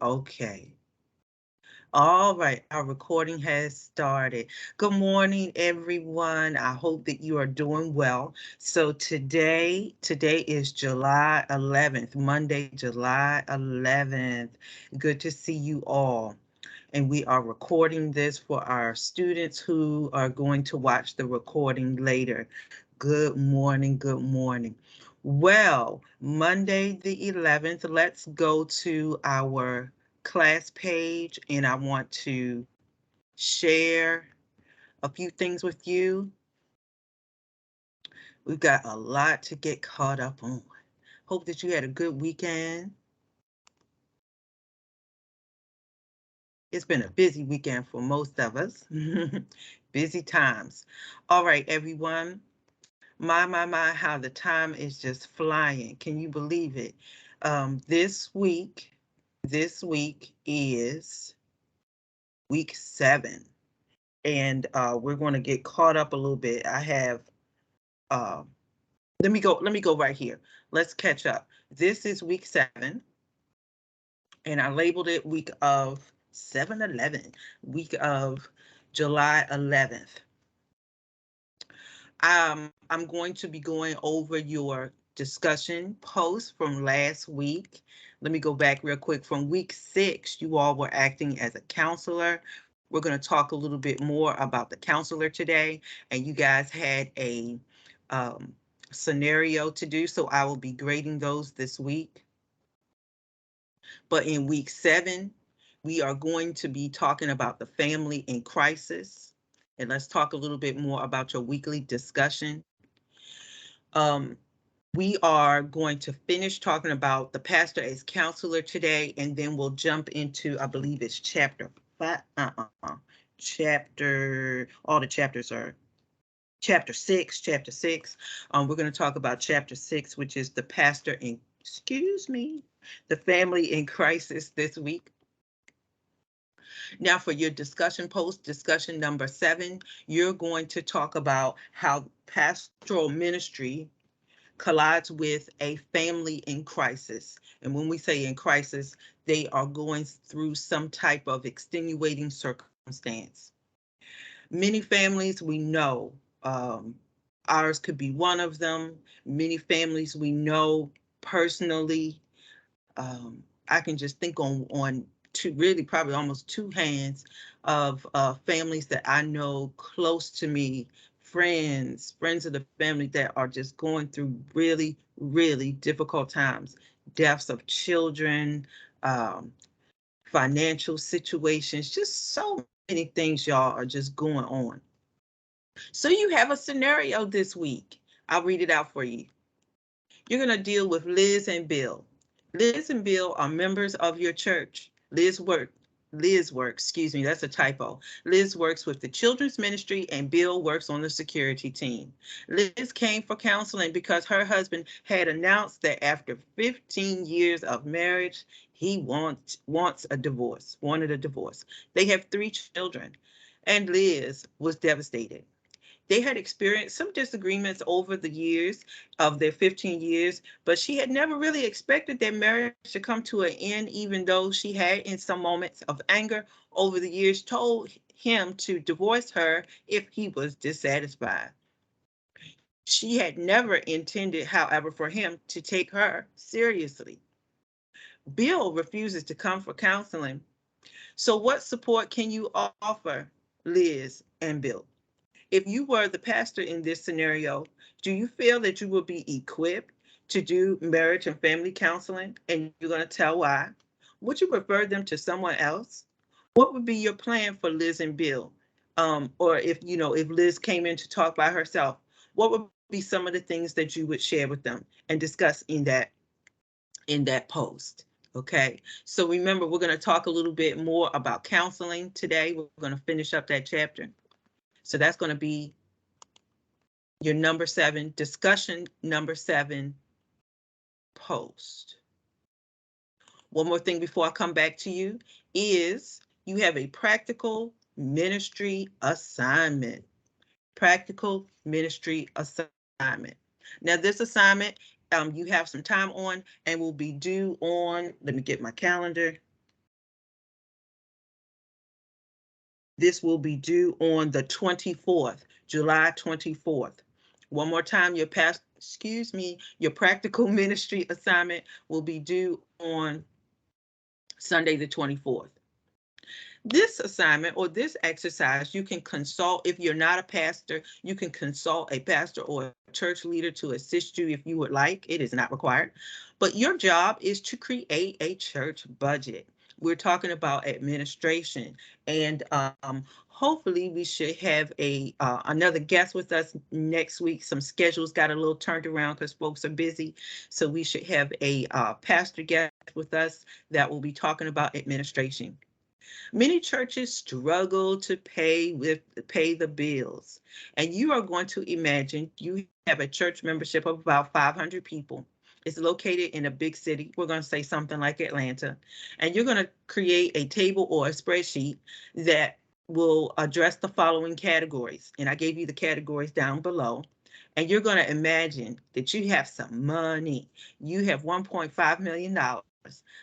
Okay. All right, our recording has started. Good morning, everyone. I hope that you are doing well. So today is July 11th, Monday, July 11th. Good to see you all. And we are recording this for our students who are going to watch the recording later. Good morning, good morning. Well, Monday the 11th, let's go to our class page and I want to share a few things with you. We've got a lot to get caught up on. Hope that you had a good weekend. It's been a busy weekend for most of us. Busy times. All right, everyone. My, how the time is just flying. Can you believe it? This week is week 7. And we're going to get caught up a little bit. I have, uh, let me go right here. Let's catch up. This is week 7. And I labeled it week of 7/11, week of July 11th. I'm going to be going over your discussion post from last week. Let me go back real quick. From week 6, you all were acting as a counselor. We're going to talk a little bit more about the counselor today, and you guys had a um, scenario to do, so I will be grading those this week. But in week 7, we are going to be talking about the family in crisis. And let's talk a little bit more about your weekly discussion. Um, we are going to finish talking about the pastor as counselor today, and then we'll jump into, I believe it's chapter 5, all the chapters are chapter 6, chapter 6. We're going to talk about chapter 6, which is the pastor in, the family in crisis this week. Now for your discussion post, discussion number 7, you're going to talk about how pastoral ministry collides with a family in crisis. And when we say in crisis, they are going through some type of extenuating circumstance. Many families we know, ours could be one of them. Many families we know personally. I can just think on two, really probably almost 2 hands of families that I know close to me, friends of the family that are just going through really, really difficult times. Deaths of children, um, financial situations, just so many things, y'all, are just going on. So you have a scenario this week. I'll read it out for you. You're going to deal with Liz and Bill. Liz and Bill are members of your church. Liz works, excuse me, that's a typo. Liz works with the children's ministry and Bill works on the security team. Liz came for counseling because her husband had announced that after 15 years of marriage, he wanted a divorce. They have 3 children, and Liz was devastated. They had experienced some disagreements over the years of their 15 years, but she had never really expected their marriage to come to an end, even though she had, in some moments of anger over the years, told him to divorce her if he was dissatisfied. She had never intended, however, for him to take her seriously. Bill refuses to come for counseling. So, what support can you offer Liz and Bill? If you were the pastor in this scenario, do you feel that you will be equipped to do marriage and family counseling? And you're going to tell why? Would you refer them to someone else? What would be your plan for Liz and Bill? Or if Liz came in to talk by herself, what would be some of the things that you would share with them and discuss in that post? Okay, so remember, we're going to talk a little bit more about counseling today. We're going to finish up that chapter. So that's going to be your number 7, discussion number 7 post. One more thing before I come back to you is you have a practical ministry assignment. Practical ministry assignment. Now, this assignment, you have some time on and will be due on, let me get my calendar. This will be due on the 24th, July 24th. One more time, your your practical ministry assignment will be due on Sunday the 24th. This assignment or this exercise, you can consult, if you're not a pastor, you can consult a pastor or a church leader to assist you if you would like. It is not required. But your job is to create a church budget. We're talking about administration, and hopefully we should have another guest with us next week. Some schedules got a little turned around because folks are busy, so we should have a pastor guest with us that will be talking about administration. Many churches struggle to pay the bills, and you are going to imagine you have a church membership of about 500 people. It's located in a big city. We're going to say something like Atlanta, and you're going to create a table or a spreadsheet that will address the following categories. And I gave you the categories down below. And you're going to imagine that you have some money. You have $1.5 million.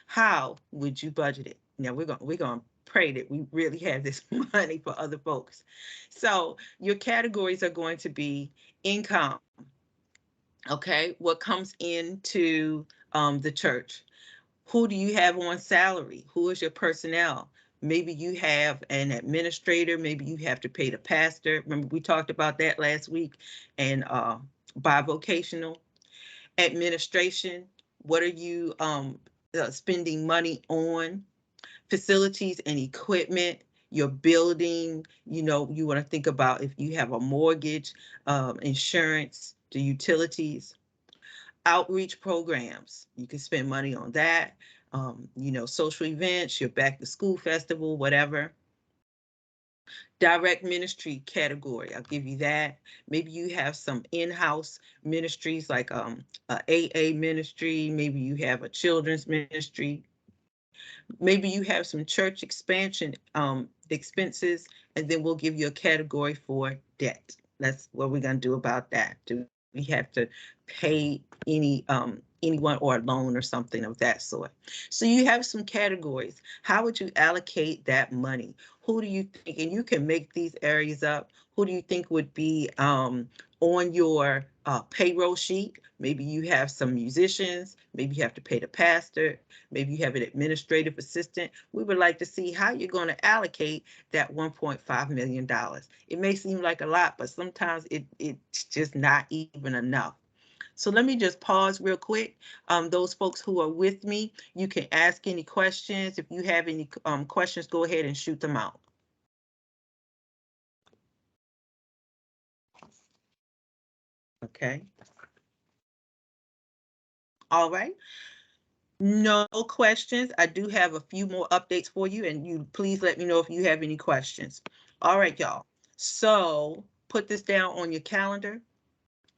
How would you budget it? Now we're going to pray that we really have this money for other folks. So your categories are going to be income. Okay, what comes into the church? Who do you have on salary? Who is your personnel? Maybe you have an administrator. Maybe you have to pay the pastor. Remember, we talked about that last week. And bivocational administration. What are you spending money on? Facilities and equipment, your building. You want to think about if you have a mortgage, insurance, the utilities. Outreach programs, you can spend money on that. Social events, your back to school festival, whatever. Direct ministry category, I'll give you that. Maybe you have some in-house ministries like a AA ministry. Maybe you have a children's ministry. Maybe you have some church expansion expenses, and then we'll give you a category for debt. That's what we're going to do about that. Do we have to pay anyone or a loan or something of that sort? So you have some categories. How would you allocate that money? Who do you think, and you can make these areas up, who do you think would be on your payroll sheet? Maybe you have some musicians, maybe you have to pay the pastor, maybe you have an administrative assistant. We would like to see how you're going to allocate that $1.5 million. It may seem like a lot, but sometimes it's just not even enough. So let me just pause real quick. Those folks who are with me, you can ask any questions. If you have any questions, go ahead and shoot them out. Okay. All right. No questions. I do have a few more updates for you, and you please let me know if you have any questions. All right, y'all. So put this down on your calendar.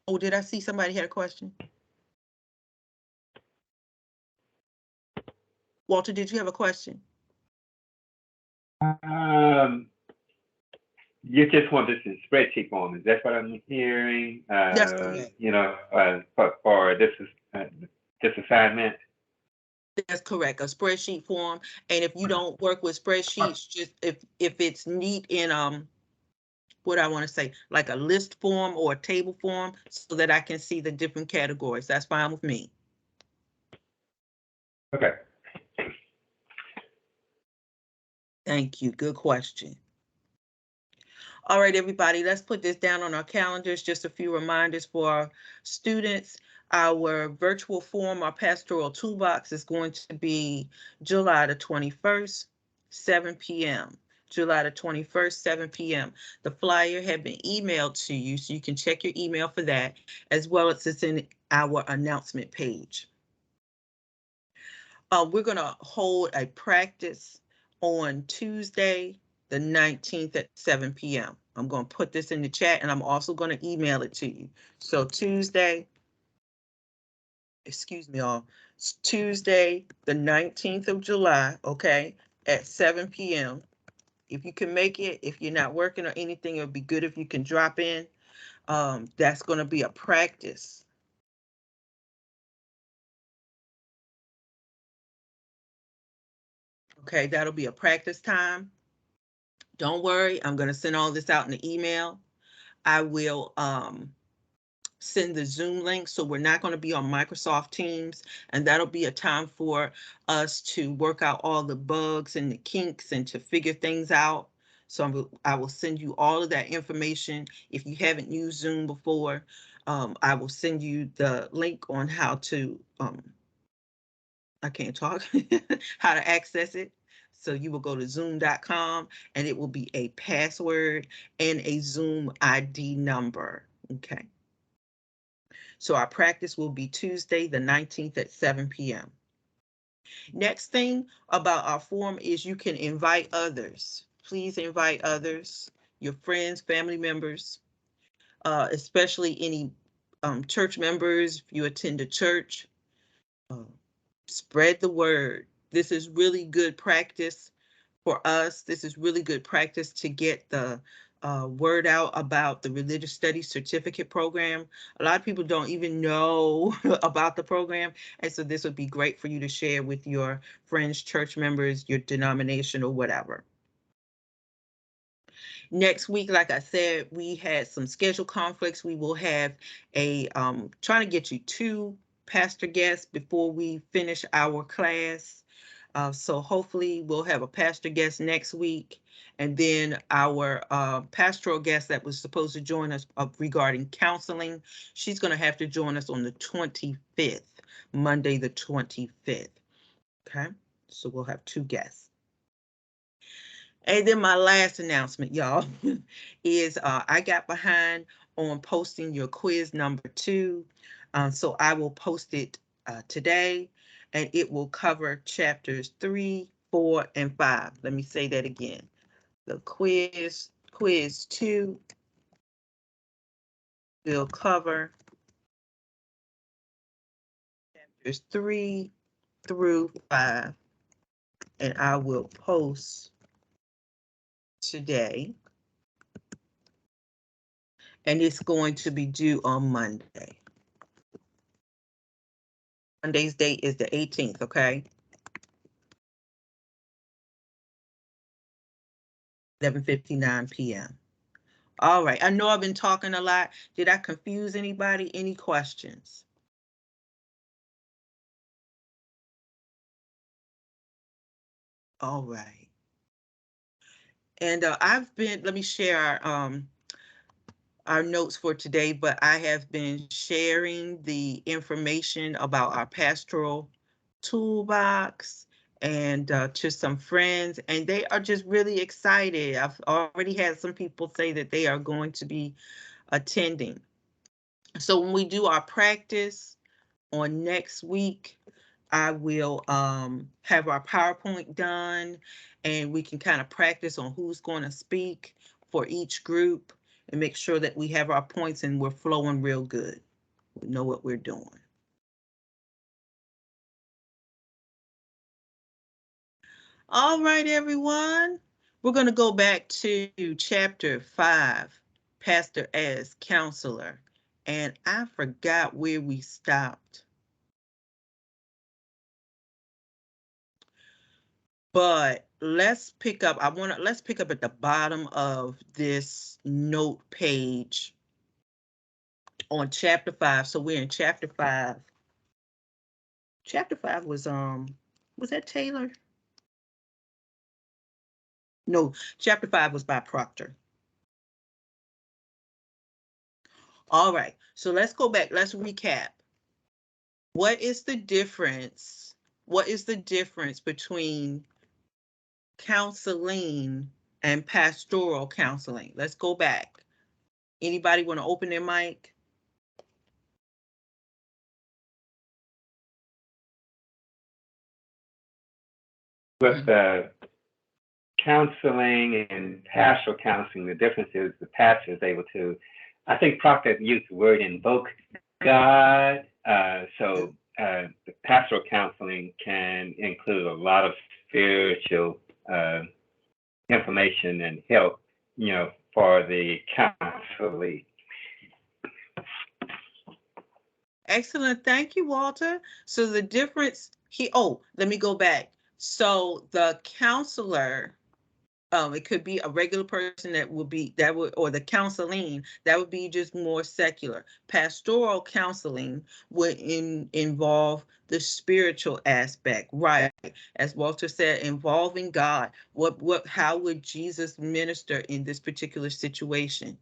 Oh, did I see somebody had a question? Walter, did you have a question? You just want this in spreadsheet form. Is that what I'm hearing? That's correct. For this assignment. That's correct. A spreadsheet form. And if you don't work with spreadsheets, just if it's neat in what I want to say, like a list form or a table form, so that I can see the different categories. That's fine with me. Okay. Thank you. Good question. All right, everybody, let's put this down on our calendars. Just a few reminders for our students. Our virtual forum, our pastoral toolbox, is going to be July the 21st, 7 p.m. July the 21st, 7 p.m. The flyer had been emailed to you, so you can check your email for that, as well as it's in our announcement page. We're going to hold a practice on Tuesday, the 19th at 7 p.m. I'm going to put this in the chat, and I'm also going to email it to you. So Tuesday, excuse me, all, Tuesday, the 19th of July, okay, at 7 p.m. If you can make it, if you're not working or anything, it would be good if you can drop in. That's going to be a practice. Okay, that'll be a practice time. Don't worry, I'm going to send all this out in the email. I will send the Zoom link. So we're not going to be on Microsoft Teams, and that'll be a time for us to work out all the bugs and the kinks and to figure things out. So I will send you all of that information. If you haven't used Zoom before, I will send you the link on how to, I can't talk, how to access it. So you will go to zoom.com and it will be a password and a Zoom ID number. Okay. So our practice will be Tuesday, the 19th at 7 p.m. Next thing about our forum is you can invite others. Please invite others, your friends, family members, especially any church members. If you attend a church, spread the word. This is really good practice for us. This is really good practice to get the word out about the Religious Studies Certificate Program. A lot of people don't even know about the program, and so this would be great for you to share with your friends, church members, your denomination, or whatever. Next week, like I said, we had some schedule conflicts. We will have a trying to get you 2 pastor guests before we finish our class. So hopefully we'll have a pastor guest next week. And then our pastoral guest that was supposed to join us regarding counseling, she's going to have to join us on the 25th, Monday the 25th. Okay, so we'll have 2 guests. And then my last announcement, y'all, is I got behind on posting your quiz number 2. So I will post it today, and it will cover chapters 3, 4, and 5. Let me say that again. The quiz 2 will cover chapters 3 through 5, and I will post today. And it's going to be due on Monday. Monday's date is the 18th, okay? 11:59 p.m. All right, I know I've been talking a lot. Did I confuse anybody? Any questions? All right. And let me share our notes for today, but I have been sharing the information about our pastoral toolbox and to some friends, and they are just really excited. I've already had some people say that they are going to be attending. So when we do our practice on next week, I will have our PowerPoint done, and we can kind of practice on who's going to speak for each group and make sure that we have our points and we're flowing real good. We know what we're doing. All right, everyone. We're going to go back to chapter 5, Pastor as Counselor. And I forgot where we stopped. But let's pick up, let's pick up at the bottom of this note page on chapter 5. So we're in chapter 5. Chapter 5 was that Taylor? No, chapter 5 was by Proctor. All right, so let's go back. Let's recap. What is the difference? What is the difference between counseling and pastoral counseling? Let's go back. Anybody want to open their mic? With counseling and pastoral counseling, the difference is the pastor is able to, I think Proctor used the word invoke God. So the pastoral counseling can include a lot of spiritual information and help, for the counselee. Excellent. Thank you, Walter. So the difference let me go back. So the counselor It could be a regular person or the counseling that would be just more secular. Pastoral counseling would involve the spiritual aspect, right? As Walter said, involving God. How would Jesus minister in this particular situation?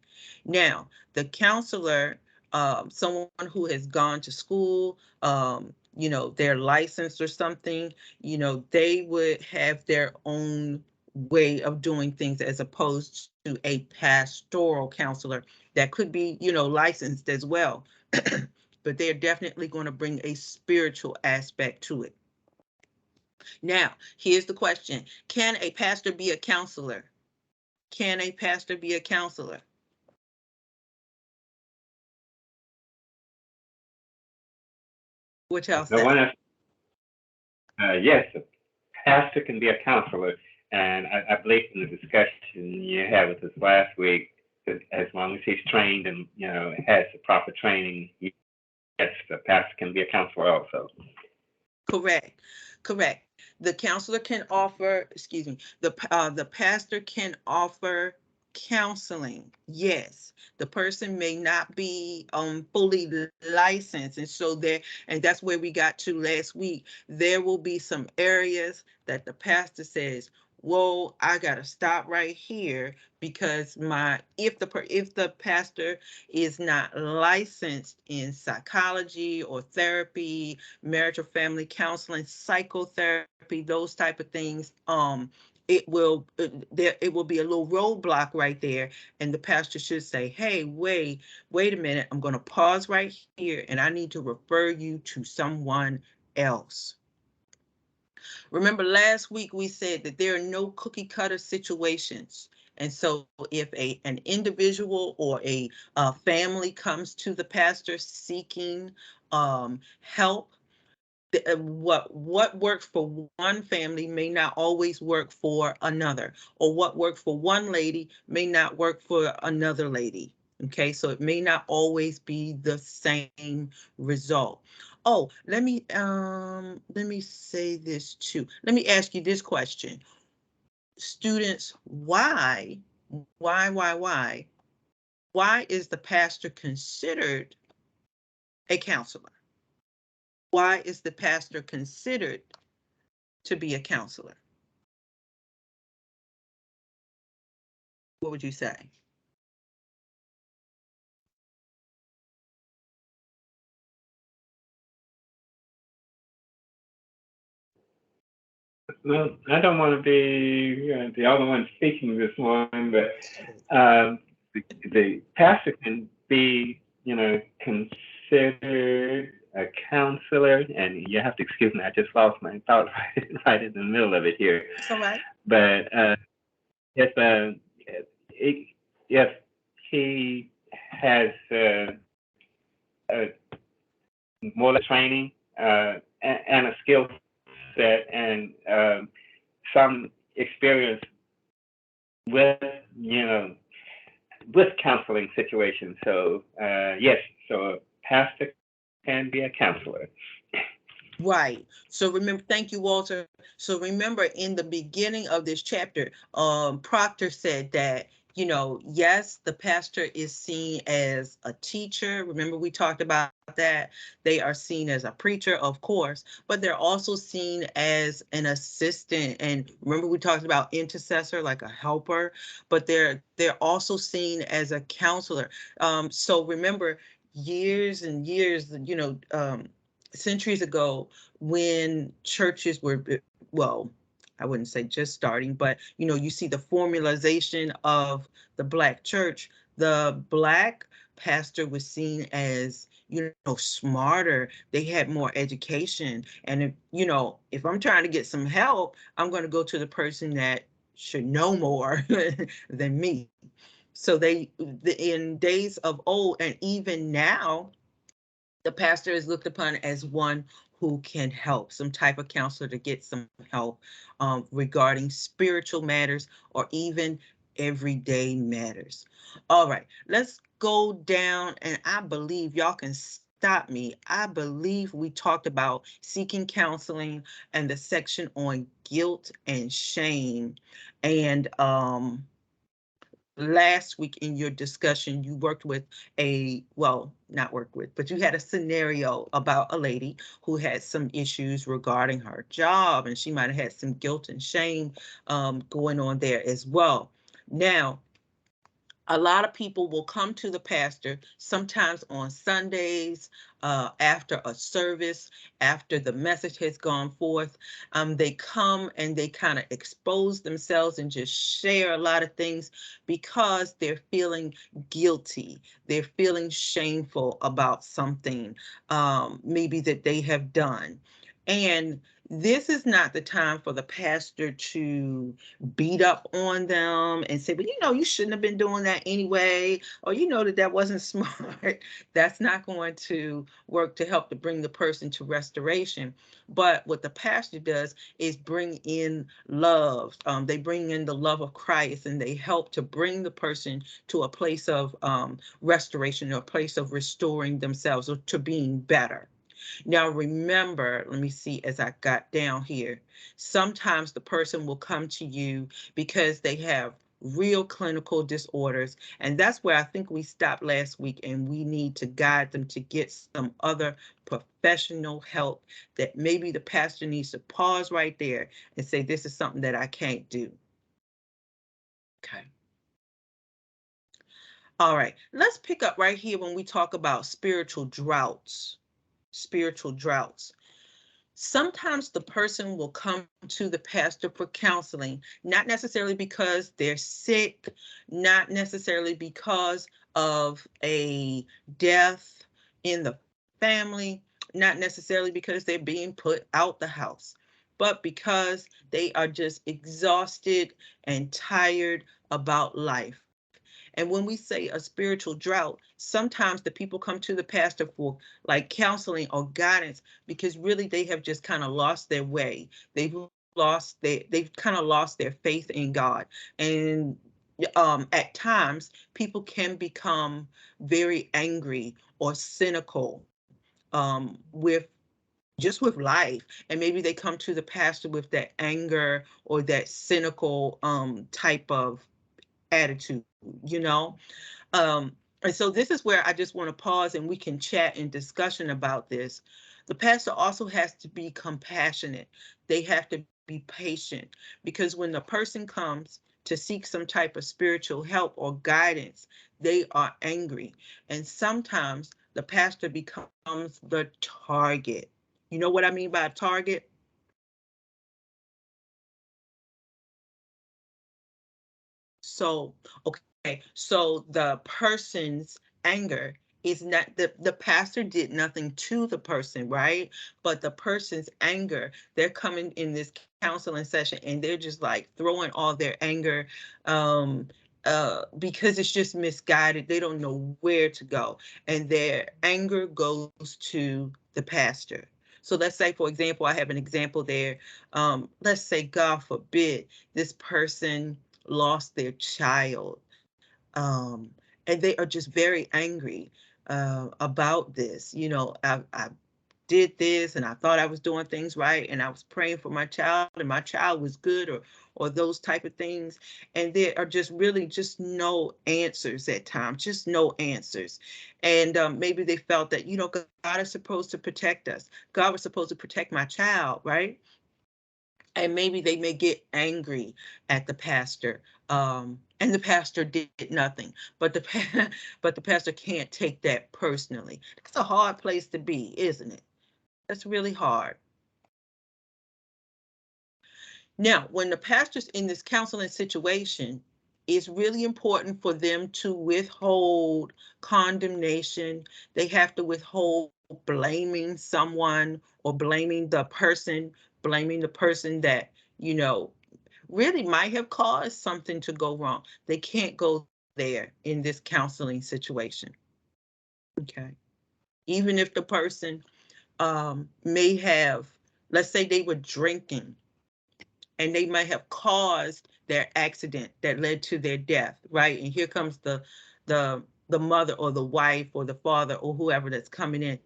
Now, the counselor, someone who has gone to school, they're licensed or something, they would have their own way of doing things as opposed to a pastoral counselor that could be, licensed as well. But they're definitely going to bring a spiritual aspect to it. Now, here's the question. Can a pastor be a counselor? Can a pastor be a counselor? What y'all The say? one, yes, a pastor can be a counselor, and I believe in the discussion you had with us last week, that as long as he's trained and has the proper training, yes, the pastor can be a counselor also. Correct. Correct. The counselor can offer, excuse me, the pastor can offer counseling. Yes. The person may not be fully licensed. And that's where we got to last week. There will be some areas that the pastor says, whoa, I gotta stop right here, because if the pastor is not licensed in psychology or therapy, marital family counseling, psychotherapy, those type of things, it will be a little roadblock right there, and the pastor should say, hey, wait a minute, I'm going to pause right here, and I need to refer you to someone else. Remember last week we said that there are no cookie cutter situations. And so if an individual or a family comes to the pastor seeking help, what works for one family may not always work for another, or what worked for one lady may not work for another lady. Okay, so it may not always be the same result. Oh, let me say this too. Let me ask you this question. Students, why why is the pastor considered a counselor? Why is the pastor considered to be a counselor? What would you say? Well, I don't want to be the only one speaking this morning, but the pastor can be, considered a counselor, and you have to excuse me, I just lost my thought right in the middle of it here. It's all right. But if it, if he has more training and a skill set and some experience with with counseling situations. So yes, so a pastor can be a counselor. Right. So remember, thank you, Walter. So remember in the beginning of this chapter, Proctor said that, yes, the pastor is seen as a teacher. Remember, we talked about that. They are seen as a preacher, of course, but they're also seen as an assistant. And remember, we talked about intercessor, like a helper, but they're also seen as a counselor. So remember, years and years, centuries ago, when churches were, well, I wouldn't say just starting, but you see the formalization of the Black church. The Black pastor was seen as, smarter. They had more education. And if I'm trying to get some help, I'm going to go to the person that should know more than me. So in days of old, and even now, the pastor is looked upon as one who can help, some type of counselor to get some help regarding spiritual matters or even everyday matters. All right, let's go down, and I believe y'all can stop stop me. I believe we talked about seeking counseling and the section on guilt and shame. And last week in your discussion, you worked with well, not worked with, but you had a scenario about a lady who had some issues regarding her job, and she might have had some guilt and shame going on there as well. Now, a lot of people will come to the pastor sometimes on Sundays, after a service, after the message has gone forth. They come and they kind of expose themselves and just share a lot of things because they're feeling guilty. They're feeling shameful about something, maybe that they have done. And this is not the time for the pastor to beat up on them and say, well, you shouldn't have been doing that anyway, or that wasn't smart. That's not going to work to help to bring the person to restoration. But what the pastor does is bring in love. They bring in the love of Christ, and they help to bring the person to a place of restoration, or a place of restoring themselves, or to being better. Now, remember, let me see as I got down here. Sometimes the person will come to you because they have real clinical disorders. And that's where I think we stopped last week, and we need to guide them to get some other professional help, that maybe the pastor needs to pause right there and say, this is something that I can't do. Okay. All right, let's pick up right here when we talk about spiritual droughts. Spiritual droughts. Sometimes the person will come to the pastor for counseling, not necessarily because they're sick, not necessarily because of a death in the family, not necessarily because they're being put out the house, but because they are just exhausted and tired about life. And when we say a spiritual drought, sometimes the people come to the pastor for like counseling or guidance because really they have just kind of lost their way. They've kind of lost their faith in God. And at times people can become very angry or cynical with life, and maybe they come to the pastor with that anger or that cynical type of attitude, you know. Um, and so this is where I just want to pause, and we can chat and discussion about this. The pastor also has to be compassionate. They have to be patient, because when the person comes to seek some type of spiritual help or guidance, they are angry. And sometimes the pastor becomes the target. You know what I mean by target? So, okay, so the person's anger is not, the pastor did nothing to the person, right? But the person's anger, they're coming in this counseling session and they're just like throwing all their anger, um, because it's just misguided. They don't know where to go. And their anger goes to the pastor. So let's say, for example, I have an example there. Let's say, God forbid, this person lost their child, um, and they are just very angry about this. I did this and I thought I was doing things right, and I was praying for my child, and my child was good, or those type of things. And there are just really just no answers at times, just no answers. And maybe they felt that, God is supposed to protect us. God was supposed to protect my child, right? And maybe they may get angry at the pastor, and the pastor did nothing, but but the pastor can't take that personally. That's a hard place to be, isn't it? That's really hard. Now, when the pastor's in this counseling situation, it's really important for them to withhold condemnation. They have to withhold blaming someone, or blaming the person that, you know, really might have caused something to go wrong. They can't go there in this counseling situation. Okay. Even if the person may have, let's say they were drinking, and they might have caused their accident that led to their death, right? And here comes the mother or the wife or the father or whoever that's coming in.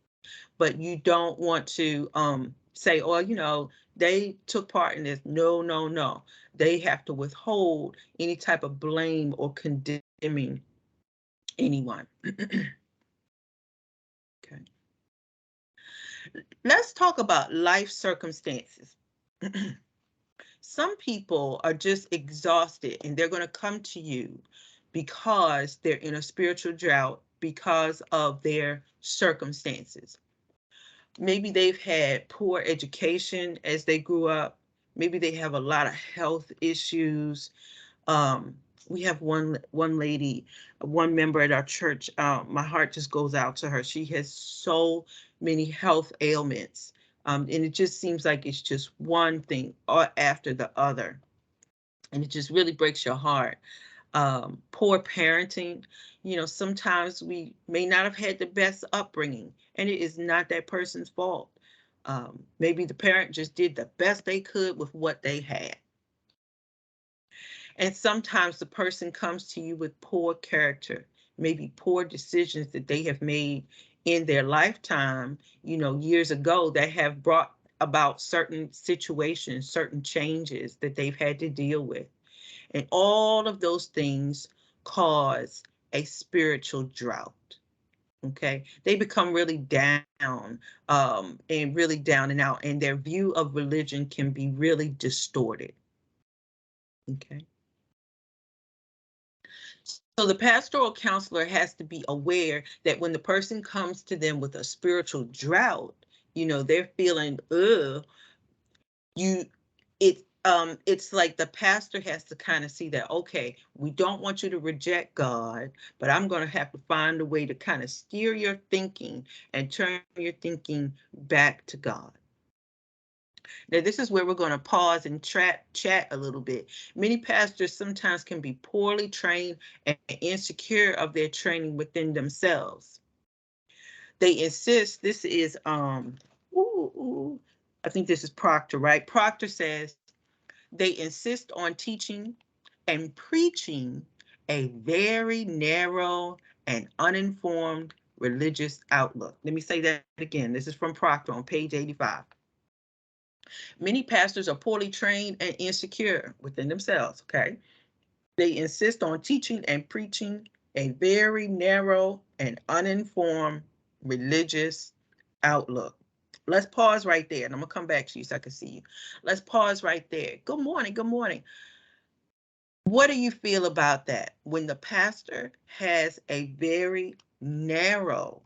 but you don't want to say, oh, they took part in this. No, no, no. They have to withhold any type of blame or condemning anyone. Okay. Let's talk about life circumstances. Some people are just exhausted and they're going to come to you because they're in a spiritual drought because of their circumstances. Maybe they've had poor education as they grew up. Maybe they have a lot of health issues. Um, we have one lady, one member at our church. My heart just goes out to her. She has so many health ailments, and it just seems like it's just one thing after the other, and it just really breaks your heart. Poor parenting. Sometimes we may not have had the best upbringing, and it is not that person's fault. Maybe the parent just did the best they could with what they had. And sometimes the person comes to you with poor character, maybe poor decisions that they have made in their lifetime, years ago, that have brought about certain situations, certain changes that they've had to deal with. And all of those things cause a spiritual drought. Okay, they become really down, and really down and out, and their view of religion can be really distorted. Okay. So the pastoral counselor has to be aware that when the person comes to them with a spiritual drought, they're feeling, you, it's like the pastor has to kind of see that, okay, we don't want you to reject God, but I'm going to have to find a way to kind of steer your thinking and turn your thinking back to God. Now, this is where we're going to pause and chat a little bit. Many pastors sometimes can be poorly trained and insecure of their training within themselves. They insist, this is, I think this is Proctor, right? Proctor says, they insist on teaching and preaching a very narrow and uninformed religious outlook. Let me say that again. This is from Proctor on page 85. Many pastors are poorly trained and insecure within themselves, okay? They insist on teaching and preaching a very narrow and uninformed religious outlook. Let's pause right there, and I'm gonna come back to you so I can see you. Let's pause right there. Good morning, good morning. What do you feel about that? When the pastor has a very narrow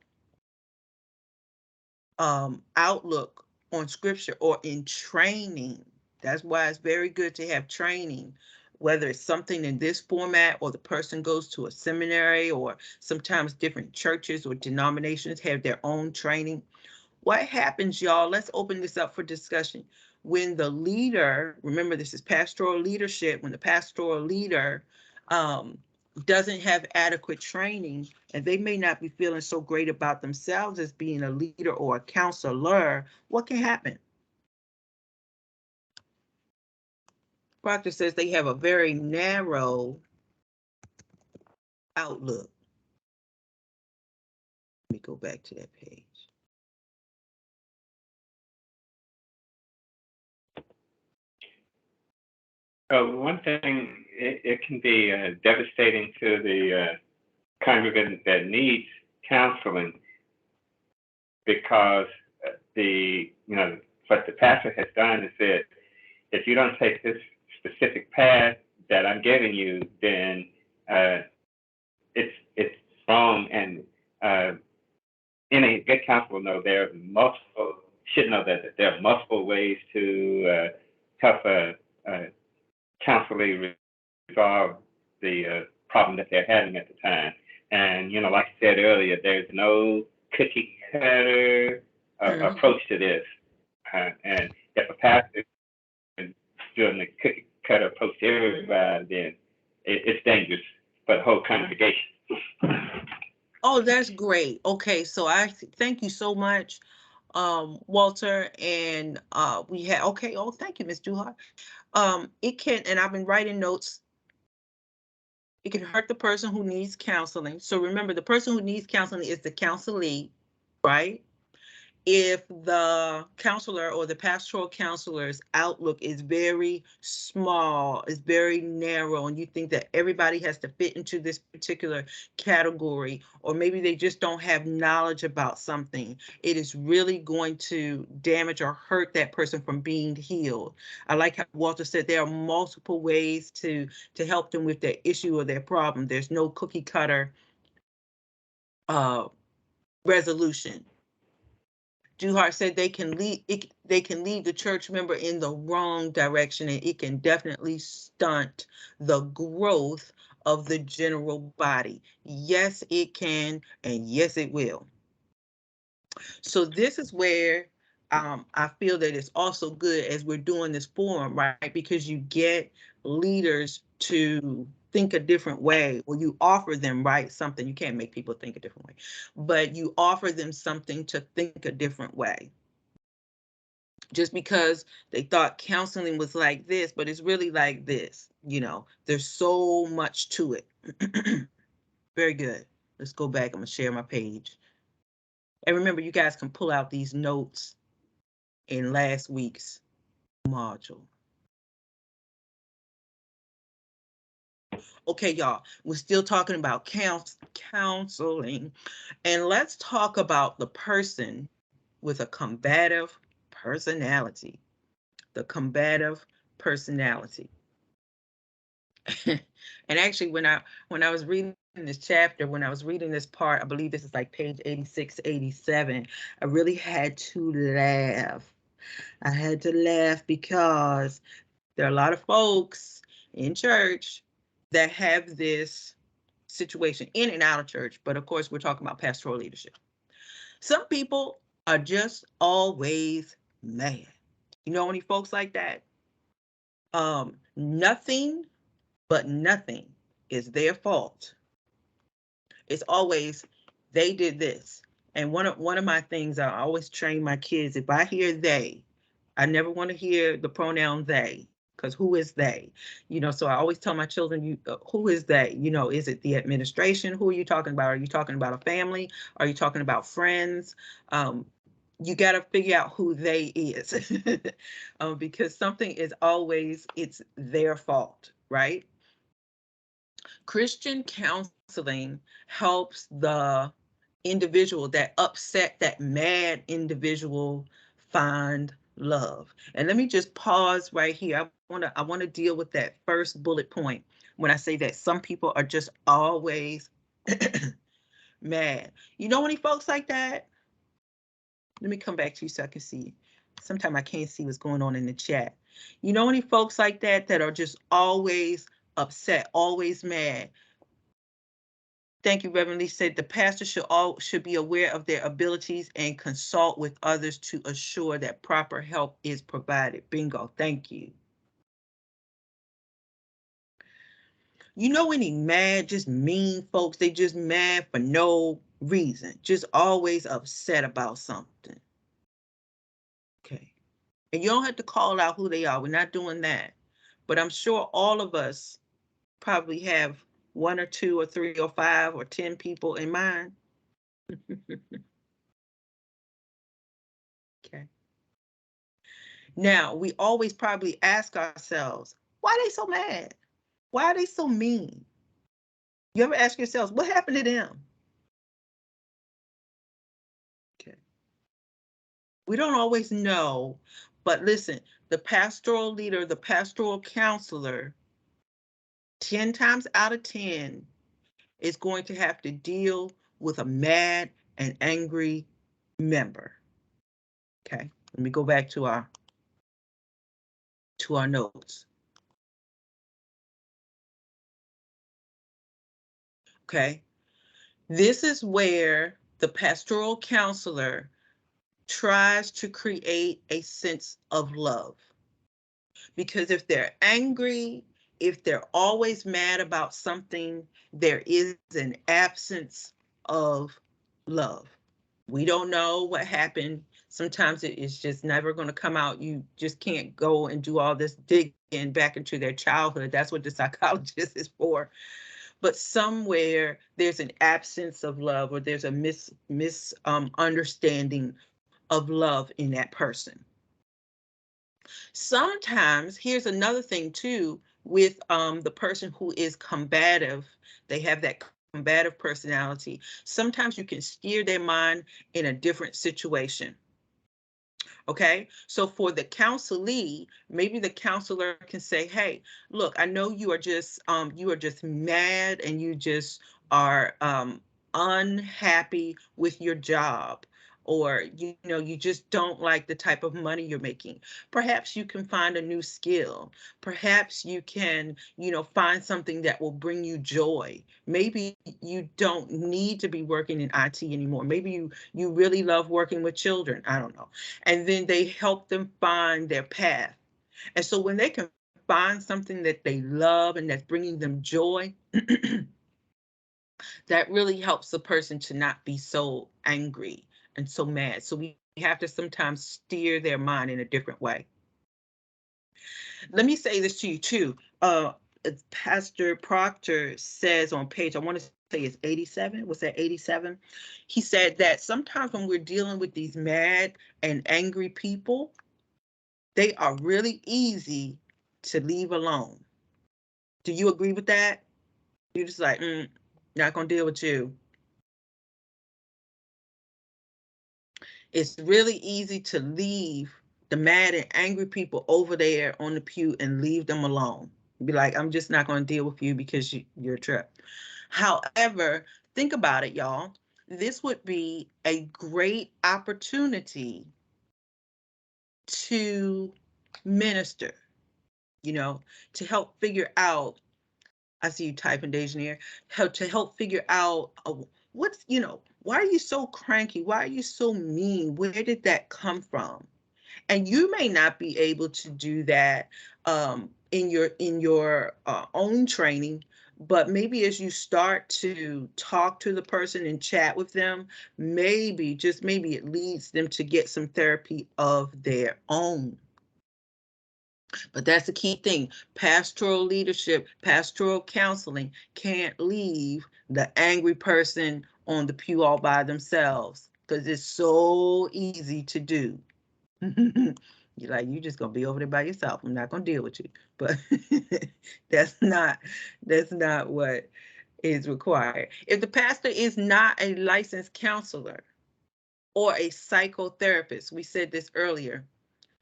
outlook on scripture or in training. That's why it's very good to have training, whether it's something in this format or the person goes to a seminary, or sometimes different churches or denominations have their own training. What happens, y'all? Let's open this up for discussion. When the leader, remember this is pastoral leadership, when the pastoral leader doesn't have adequate training, and they may not be feeling so great about themselves as being a leader or a counselor, what can happen? Proctor says they have a very narrow outlook. Let me go back to that page. One thing, it can be devastating to the congregant that needs counseling, because what the pastor has done is that if you don't take this specific path that I'm giving you, then it's wrong. And any good counselor will know should know that there are multiple ways to help counseling resolve the problem that they're having at the time. And, like I said earlier, there's no cookie cutter approach to this. And if a pastor is doing the cookie cutter approach to everybody, then it's dangerous for the whole congregation. Oh, that's great. Okay, so I thank you so much, Walter. And we have, okay, oh, thank you, Ms. Duhart. It can, and I've been writing notes, it can hurt the person who needs counseling. So remember, the person who needs counseling is the counselee, right? if the counselor or the pastoral counselor's outlook is very small, is very narrow, and you think that everybody has to fit into this particular category, or maybe they just don't have knowledge about something, it is really going to damage or hurt that person from being healed. I like how Walter said there are multiple ways to help them with their issue or their problem. There's no cookie cutter resolution. Duhart said they can lead the church member in the wrong direction, and it can definitely stunt the growth of the general body. Yes, it can, and yes, it will. So this is where I feel that it's also good as we're doing this forum, right? Because you get leaders to think a different way, or you offer them, right, something. You can't make people think a different way, but you offer them something to think a different way. Just because they thought counseling was like this, but it's really like this, there's so much to it. Very good. Let's go back. I'm gonna share my page. And remember, you guys can pull out these notes in last week's module. Okay, y'all, we're still talking about counseling, and let's talk about the person with a combative personality. The combative personality. And actually, when I was reading this chapter, when I was reading this part, I believe this is like page 86, 87, I really had to laugh. I had to laugh because there are a lot of folks in church that have this situation in and out of church, but of course, we're talking about pastoral leadership. Some people are just always mad. You know any folks like that? Nothing but nothing is their fault. It's always they did this. And one of my things I always train my kids, if I hear they, I never want to hear the pronoun they, because who is they? So I always tell my children, who is they? Is it the administration? Who are you talking about? Are you talking about a family? Are you talking about friends? You got to figure out who they is, because something is always, it's their fault, right? Christian counseling helps the individual, that upset, that mad individual, find love. And let me just pause right here. I want to deal with that first bullet point when I say that some people are just always mad. You know any folks like that? Let me come back to you so I can see. Sometimes I can't see what's going on in the chat. You know any folks like that are just always upset, always mad? Thank you, Reverend Lee. Said the pastor should be aware of their abilities and consult with others to assure that proper help is provided. Bingo. Thank you. You know any mad, just mean folks? They just mad for no reason, just always upset about something. Okay. And you don't have to call out who they are. We're not doing that. But I'm sure all of us probably have one or two or three or five or 10 people in mind. Okay. Now, we always probably ask ourselves, why are they so mad? Why are they so mean? You ever ask yourselves, what happened to them? Okay. We don't always know, but listen, the pastoral leader, the pastoral counselor, 10 times out of 10 is going to have to deal with a mad and angry member. Okay, let me go back to our notes. Okay, this is where the pastoral counselor tries to create a sense of love. Because if they're angry, if they're always mad about something, there is an absence of love. We don't know what happened. Sometimes it is just never going to come out. You just can't go and do all this digging back into their childhood. That's what the psychologist is for. But somewhere there's an absence of love, or there's a misunderstanding of love in that person. Sometimes, here's another thing too, with the person who is combative, they have that combative personality. Sometimes you can steer their mind in a different situation. Okay, so for the counselee, maybe the counselor can say, hey, look, I know you are just mad and you just are unhappy with your job, or you just don't like the type of money you're making. Perhaps you can find a new skill. Perhaps you can find something that will bring you joy. Maybe you don't need to be working in IT anymore. Maybe you really love working with children. I don't know. And then they help them find their path. And so when they can find something that they love and that's bringing them joy, that really helps the person to not be so angry and so mad. So we have to sometimes steer their mind in a different way. Let me say this to you too. Pastor Proctor says on page, I want to say it's 87. Was that 87? He said that sometimes when we're dealing with these mad and angry people, they are really easy to leave alone. Do you agree with that? You're just like, not gonna deal with you. It's really easy to leave the mad and angry people over there on the pew and leave them alone. Be like, I'm just not gonna deal with you because you're a trip. However, think about it, y'all. This would be a great opportunity to minister, to help figure out. I see you typing, Dejanir. To help figure out why are you so cranky? Why are you so mean? Where did that come from? And you may not be able to do that in your own training, but maybe as you start to talk to the person and chat with them, maybe, just maybe, it leads them to get some therapy of their own. But that's the key thing. Pastoral leadership, pastoral counseling can't leave the angry person on the pew all by themselves, because it's so easy to do. You're like, you just gonna be over there by yourself. I'm not gonna deal with you. But that's not what is required. If the pastor is not a licensed counselor or a psychotherapist, we said this earlier,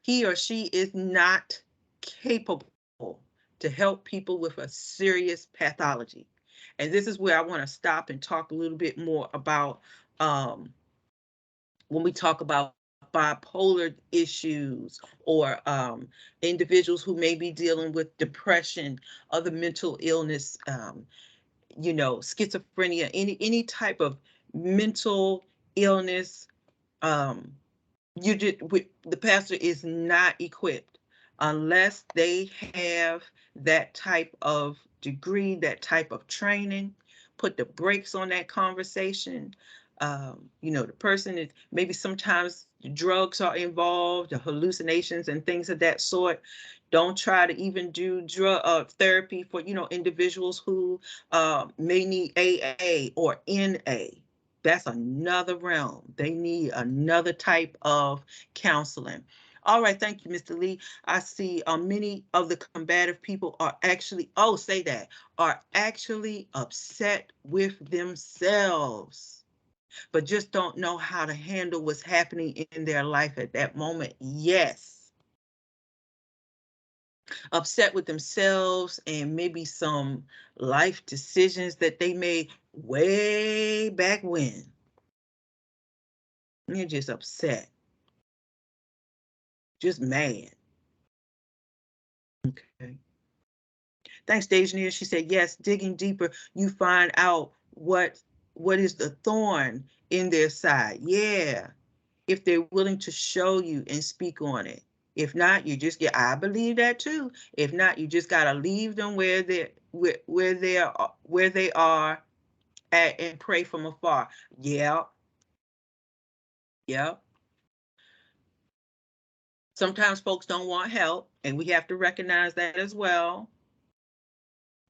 he or she is not capable to help people with a serious pathology. And this is where I want to stop and talk a little bit more about when we talk about bipolar issues, or individuals who may be dealing with depression, other mental illness, schizophrenia, any type of mental illness. um, the pastor is not equipped unless they have that type of degree, that type of training. Put the brakes on that conversation. The person is, maybe sometimes drugs are involved, the hallucinations and things of that sort. Don't try to even do drug therapy for individuals who may need AA or NA. That's another realm. They need another type of counseling. All right, thank you, Mr. Lee. I see many of the combative people are actually, say that, are actually upset with themselves, but just don't know how to handle what's happening in their life at that moment. Yes. Upset with themselves and maybe some life decisions that they made way back when. You're just upset, just mad. Okay. Thanks, Dejanir. She said, yes, digging deeper, you find out what is the thorn in their side. Yeah. If they're willing to show you and speak on it. If not, you just I believe that too. If not, you just gotta leave them where they are at, and pray from afar. Yeah. Yeah. Sometimes folks don't want help, and we have to recognize that as well.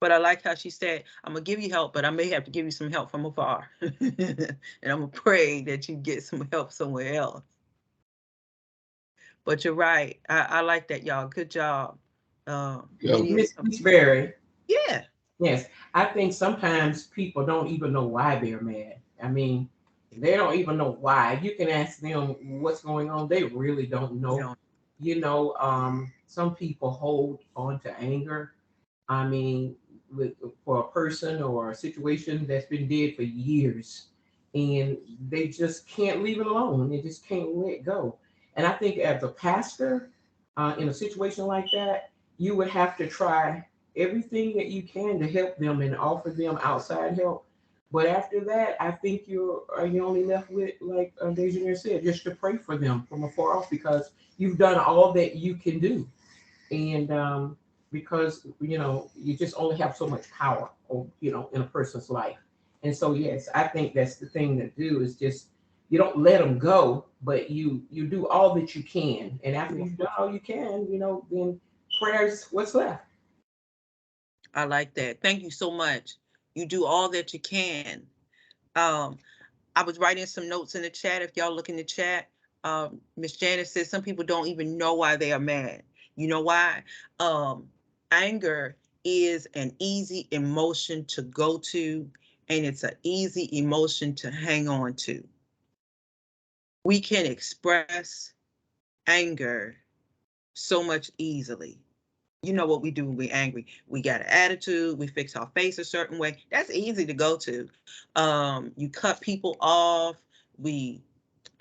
But I like how she said, I'm gonna give you help, but I may have to give you some help from afar. And I'm gonna pray that you get some help somewhere else. But you're right. I like that, y'all. Good job. Yo, Many of Miss Berry. yeah, Yes, I think sometimes people don't even know why they're mad. I mean, they don't even know why. You can ask them what's going on. They really don't you know. know, Some people hold on to anger. I mean, with for a person or a situation that's been dead for years, and they just can't leave it alone. They just can't let go. And I think as a pastor, in a situation like that, you would have to try everything that you can to help them and offer them outside help. But after that, I think you're only left with, like Dejanir said, just to pray for them from afar off because you've done all that you can do, and because you just only have so much power, or in a person's life. And so yes, I think that's the thing to do is just you don't let them go, but you do all that you can, and after you you've done all you can, then prayers what's left. I like that. Thank you so much. You do all that you can. Um, I was writing some notes in the chat. If y'all look in the chat, Miss Janice says some people don't even know why they are mad. You know why? Um, Anger is an easy emotion to go to, and it's an easy emotion to hang on to. We can express anger so much easily. You know what we do when we're angry? We got an attitude. We fix our face a certain way. That's easy to go to. You cut people off. We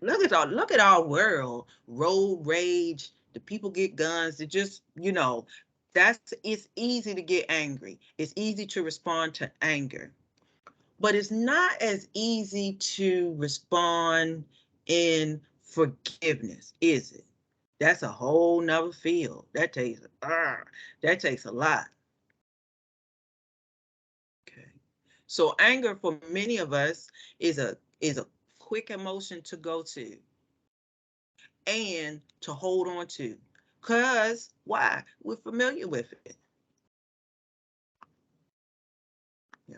look at our world. Road rage. The people get guns. It just it's easy to get angry. It's easy to respond to anger, but it's not as easy to respond in forgiveness, is it? That's a whole nother field. That takes a lot. Okay. So anger for many of us is a quick emotion to go to and to hold on to. Cause why? We're familiar with it. Yeah.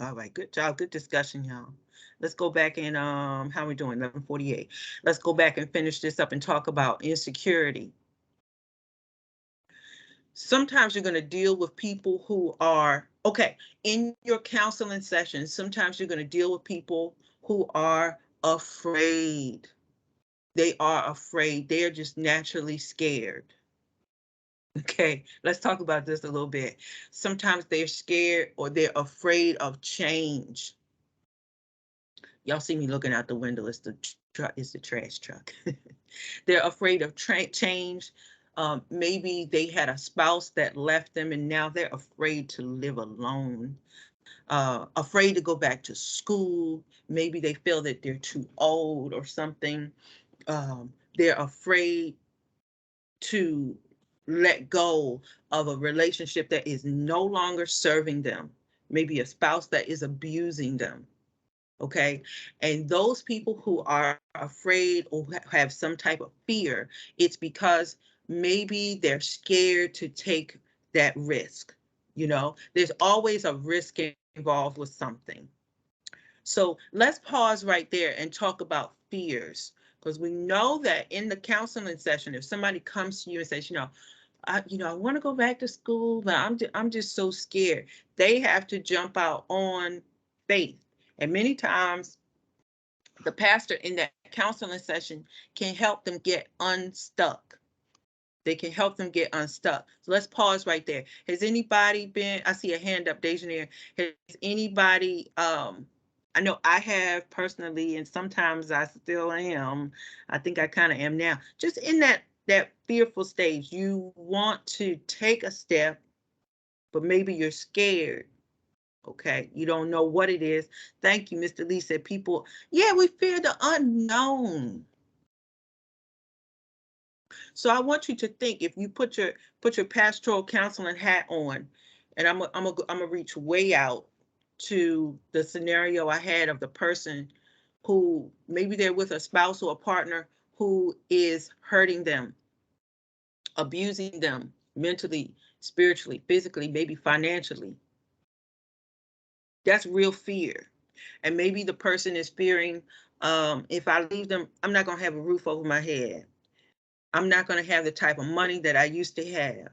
All right, good job, good discussion, y'all. Let's go back and how are we doing? 11:48. Let's go back and finish this up and talk about insecurity. Sometimes you're going to deal with people who are okay in your counseling sessions. Sometimes you're going to deal with people who are afraid. They are afraid. They are just naturally scared. Okay, let's talk about this a little bit. Sometimes they're scared or they're afraid of change. Y'all see me looking out the window. It's the truck. It's the trash truck. They're afraid of change. Maybe they had a spouse that left them and now they're afraid to live alone, afraid to go back to school. Maybe they feel that they're too old or something. They're afraid to let go of a relationship that is no longer serving them. Maybe a spouse that is abusing them. Okay. And those people who are afraid or have some type of fear, it's because maybe they're scared to take that risk. There's always a risk involved with something. So let's pause right there and talk about fears, because we know that in the counseling session, if somebody comes to you and says, I want to go back to school, but I'm just so scared. They have to jump out on faith. And many times the pastor in that counseling session can help them get unstuck. They can help them get unstuck. So let's pause right there. Has anybody been, I see a hand up, Dejanir. Has anybody, I know I have personally, and sometimes I still am. I think I kind of am now. Just in that fearful stage, you want to take a step, but maybe you're scared. Okay, you don't know what it is. Thank you, Mr. Lee said people, yeah, we fear the unknown. So I want you to think, if you put your pastoral counseling hat on, and I'm gonna reach way out to the scenario I had of the person who maybe they're with a spouse or a partner who is hurting them, abusing them mentally, spiritually, physically, maybe financially. That's real fear. And maybe the person is fearing If I leave them, I'm not going to have a roof over my head. I'm not going to have the type of money that I used to have.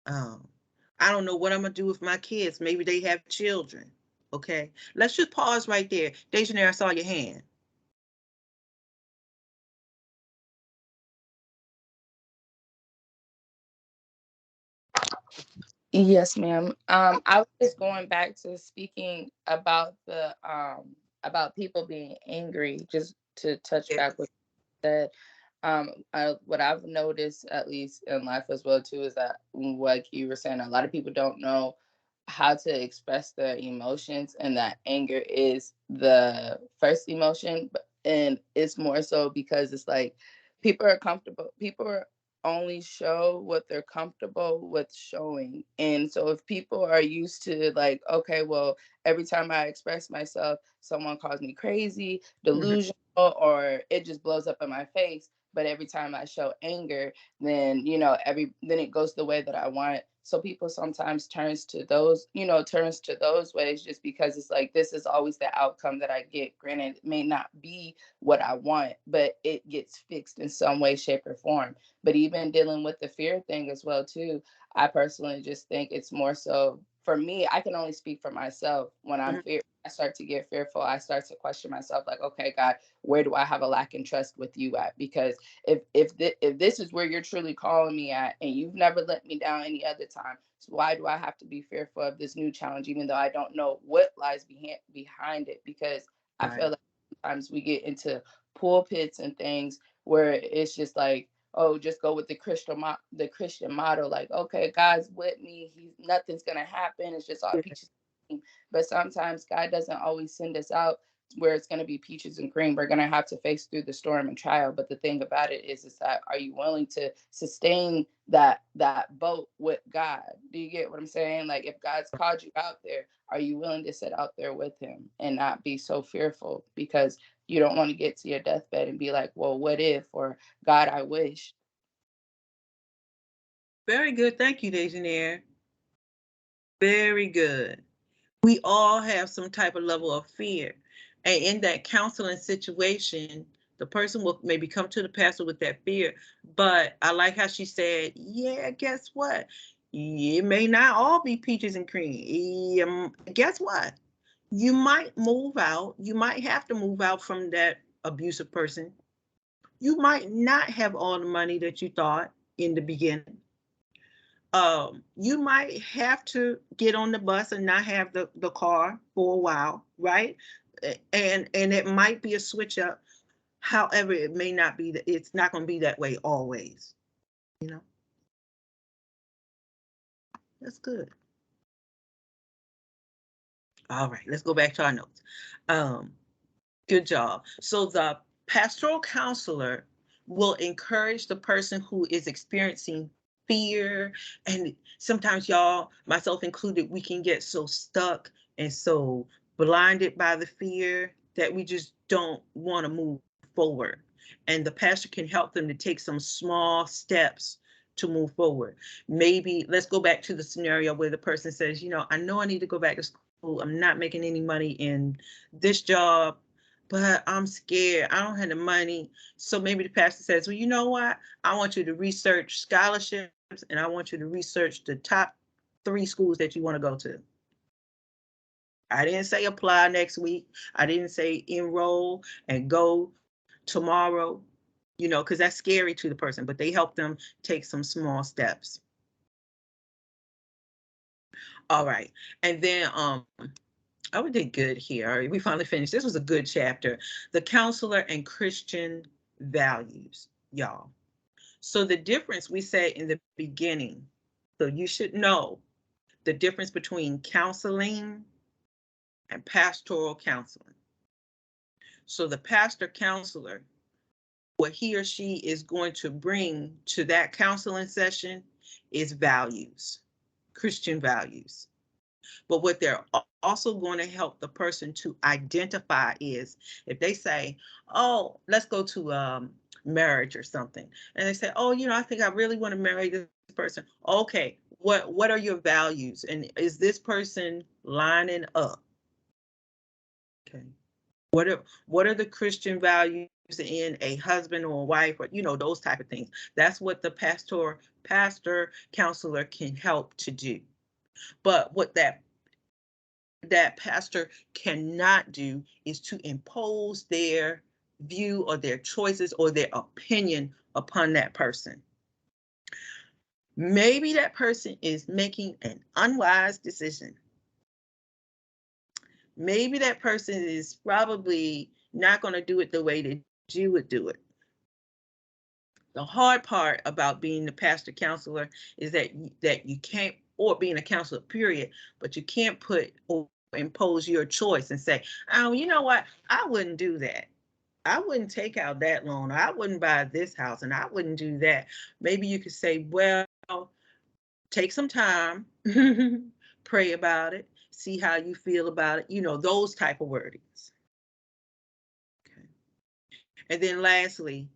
Um, I don't know what I'm going to do with my kids. Maybe they have children. Okay. Let's just pause right there. Dejanay, I saw your hand. Yes, ma'am. I was just going back to speaking about people being angry, just to touch Yes. back with that. What I've noticed, at least in life as well too, is that, like you were saying, a lot of people don't know how to express their emotions, and that anger is the first emotion. And it's more so because it's like people are comfortable. People are only show what they're comfortable with showing. And so if people are used to, like, okay, well, every time I express myself, someone calls me crazy, Mhm. delusional, or it just blows up in my face. But every time I show anger, then then it goes the way that I want it. So people sometimes turns to those ways, just because it's like, this is always the outcome that I get. Granted, it may not be what I want, but it gets fixed in some way, shape, or form. But even dealing with the fear thing as well too, I personally just think it's more so, for me, I can only speak for myself. When Mhm. I start to get fearful, I start to question myself, like, okay, God, where do I have a lack in trust with you at? Because if this is where you're truly calling me at, and you've never let me down any other time, so why do I have to be fearful of this new challenge, even though I don't know what lies behind it? Because I feel Right. like sometimes we get into pulpits and things where it's just like, oh, just go with the Christian motto, like, okay, God's with me, nothing's gonna happen, it's just all Yeah. peaches and cream. But sometimes God doesn't always send us out where it's going to be peaches and cream. We're going to have to face through the storm and trial. But the thing about it is that, are you willing to sustain that boat with God? Do you get what I'm saying? Like, if God's called you out there, are you willing to sit out there with him and not be so fearful? Because you don't want to get to your deathbed and be like, well, what if, or God, I wish. Very good. Thank you, Dejanay. Very good. We all have some type of level of fear. And in that counseling situation, the person will maybe come to the pastor with that fear. But I like how she said, yeah, guess what? It may not all be peaches and cream. Guess what? You might move out. You might have to move out from that abusive person. You might not have all the money that you thought in the beginning. You might have to get on the bus and not have the car for a while, right? And it might be a switch up. However, it may not be that, it's not going to be that way always. You know, that's good. All right, let's go back to our notes. Um, Good job. So the pastoral counselor will encourage the person who is experiencing fear. And sometimes, y'all, myself included, we can get so stuck and so blinded by the fear that we just don't want to move forward. And the pastor can help them to take some small steps to move forward. Maybe let's go back to the scenario where the person says, I know I need to go back to school. I'm not making any money in this job, but I'm scared. I don't have the money. So maybe the pastor says, well, you know what? I want you to research scholarships, and I want you to research the top 3 schools that you want to go to. I didn't say apply next week. I didn't say enroll and go tomorrow, because that's scary to the person, but they help them take some small steps. All right. And then oh, we did good here. All right, we finally finished. This was a good chapter. The counselor and Christian values, y'all. So the difference we said in the beginning, so you should know the difference between counseling and pastoral counseling. So the pastor counselor, what he or she is going to bring to that counseling session is values, Christian values. But what they're also going to help the person to identify is if they say, oh, let's go to marriage or something. And they say, oh, I think I really want to marry this person. Okay, what are your values? And is this person lining up? Okay. What are the Christian values in a husband or a wife, or those type of things. That's what the pastor counselor can help to do. But what that pastor cannot do is to impose their view or their choices or their opinion upon that person. Maybe that person is making an unwise decision. Maybe that person is probably not going to do it the way that you would do it. The hard part about being the pastor counselor is that you can't, or being a counselor period, but you can't put or impose your choice and say, oh, you know what, I wouldn't do that. I wouldn't take out that loan. I wouldn't buy this house, and I wouldn't do that. Maybe you could say, well, take some time, pray about it, see how you feel about it, those type of wordings. Okay. And then lastly,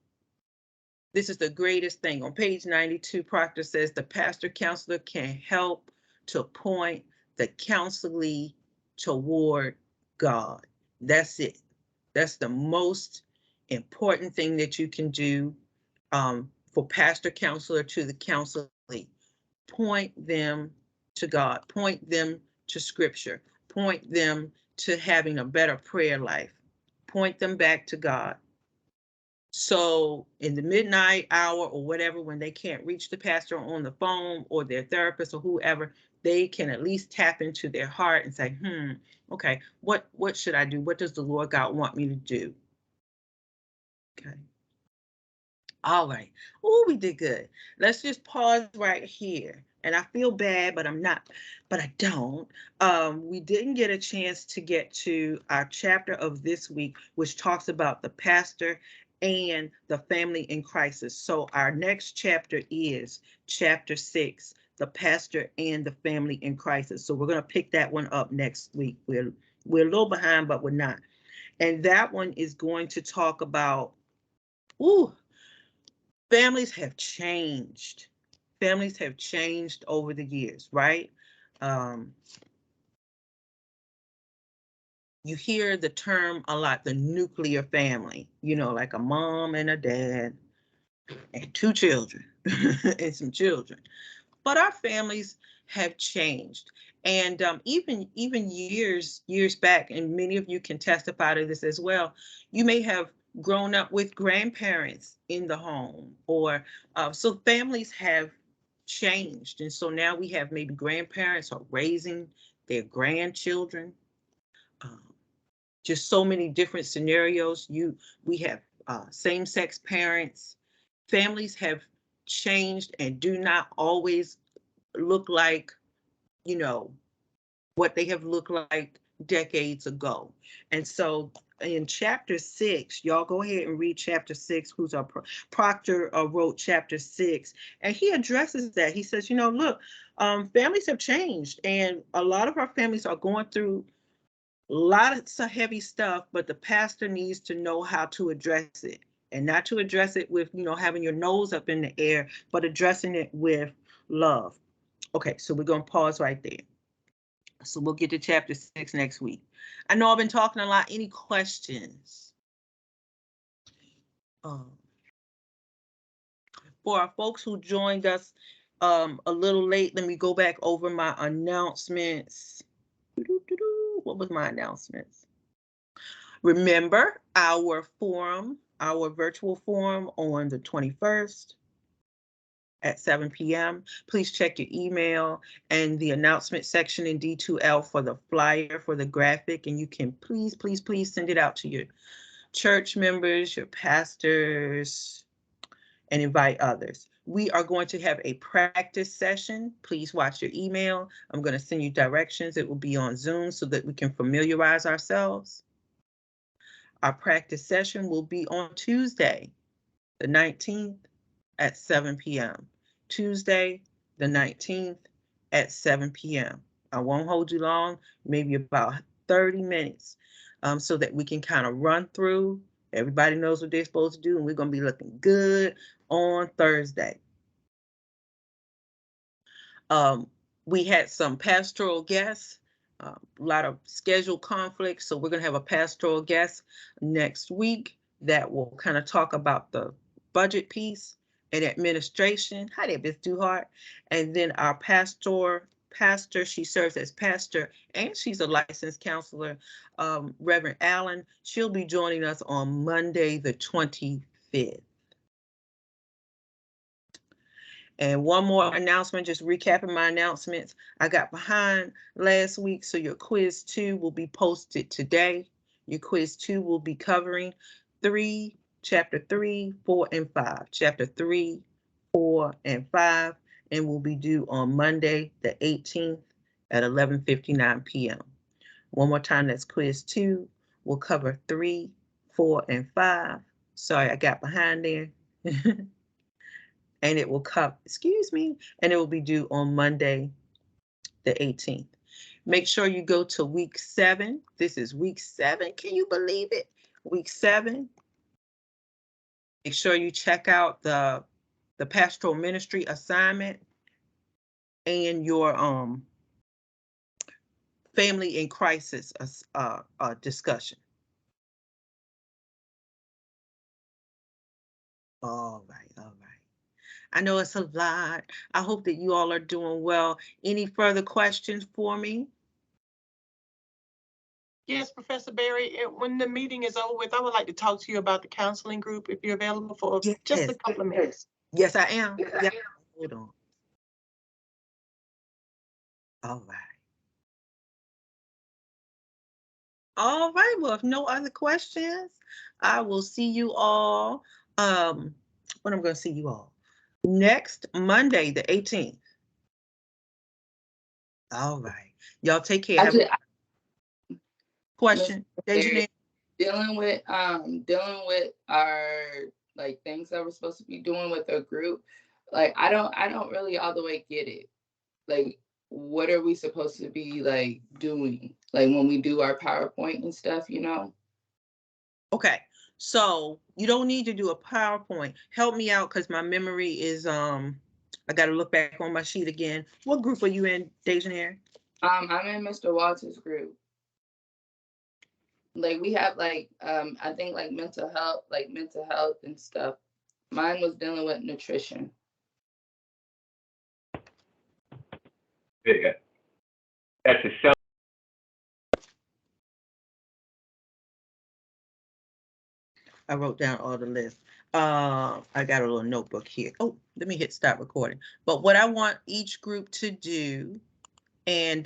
this is the greatest thing. On page 92, Proctor says the pastor counselor can help to point the counselee toward God. That's it. That's the most important thing that you can do for pastor counselor to the counselee. Point them to God. Point them to scripture. Point them to having a better prayer life. Point them back to God. So in the midnight hour or whatever, when they can't reach the pastor on the phone or their therapist or whoever, they can at least tap into their heart and say, okay, what should I do? What does the Lord God want me to do? Okay. All right. Oh, we did good. Let's just pause right here. And I feel bad, but I don't. We didn't get a chance to get to our chapter of this week, which talks about the pastor and the family in crisis. So our next chapter is chapter 6, the pastor and the family in crisis. So we're going to pick that one up next week. We're a little behind, but we're not. And that one is going to talk about, families have changed. Families have changed over the years, right? You hear the term a lot, the nuclear family, like a mom and a dad and 2 children and some children. But our families have changed. And even years back, and many of you can testify to this as well, you may have grown up with grandparents in the home, or so families have changed. And so now we have maybe grandparents are raising their grandchildren. Um, just so many different scenarios. We have same-sex parents. Families have changed and do not always look like, what they have looked like decades ago. And so in chapter 6, y'all go ahead and read chapter 6. Who's our Proctor wrote chapter 6, and he addresses that. He says, look, families have changed, and a lot of our families are going through lots of heavy stuff, but the pastor needs to know how to address it, and not to address it with, having your nose up in the air, but addressing it with love. Okay, so we're going to pause right there. So we'll get to chapter 6 next week. I know I've been talking a lot. Any questions? For our folks who joined us a little late, let me go back over my announcements. What was my announcements? Remember our forum, our virtual forum on the 21st at 7 p.m. Please check your email and the announcement section in D2L for the flyer, for the graphic, and you can please send it out to your church members, your pastors, and invite others. We are going to have a practice session. Please watch your email. I'm going to send you directions. It will be on Zoom so that we can familiarize ourselves. Our practice session will be on Tuesday, the 19th at 7 p.m. Tuesday, the 19th at 7 p.m. I won't hold you long, maybe about 30 minutes, so that we can kind of run through. Everybody knows what they're supposed to do, and we're going to be looking good on Thursday. We had some pastoral guests. a lot of schedule conflicts. So we're going to have a pastoral guest next week that will kind of talk about the budget piece and administration. Hi there, Miss Duhart. And then our pastor, she serves as pastor and she's a licensed counselor, Reverend Allen. She'll be joining us on Monday, the 25th. And one more announcement, just recapping my announcements. I got behind last week, so your quiz 2 will be posted today. Your quiz 2 will be covering chapter 3, 4, and 5. Chapter 3, 4, and 5, and will be due on Monday, the 18th at 11:59 p.m. One more time, that's quiz 2. We'll cover 3, 4, and 5. Sorry, I got behind there. And it will come, and it will be due on Monday, the 18th. Make sure you go to week 7. This is week 7. Can you believe it? Week 7. Make sure you check out the pastoral ministry assignment and your family in crisis discussion. All right. I know it's a lot. I hope that you all are doing well. Any further questions for me? Yes, Professor Berry, when the meeting is over with, I would like to talk to you about the counseling group if you're available for just a couple of minutes. Yes, I am. Yeah. Hold on. All right. All right. Well, if no other questions, I will see you all. When I'm going to see you all next Monday, the 18th. All right. Y'all take care. Actually, Question. Dealing with our like things that we're supposed to be doing with our group, like I don't really all the way get it. Like, what are we supposed to be like doing? Like when we do our PowerPoint and stuff, you know? Okay. So you don't need to do a PowerPoint. Help me out because my memory is I got to look back on my sheet again. What group are you in, Dejanere? I'm in Mr. Walters' group. Like we have like I think like mental health and stuff. Mine was dealing with nutrition. Yeah. That's a self. I wrote down all the lists. I got a little notebook here. Oh, let me hit stop recording. But what I want each group to do, and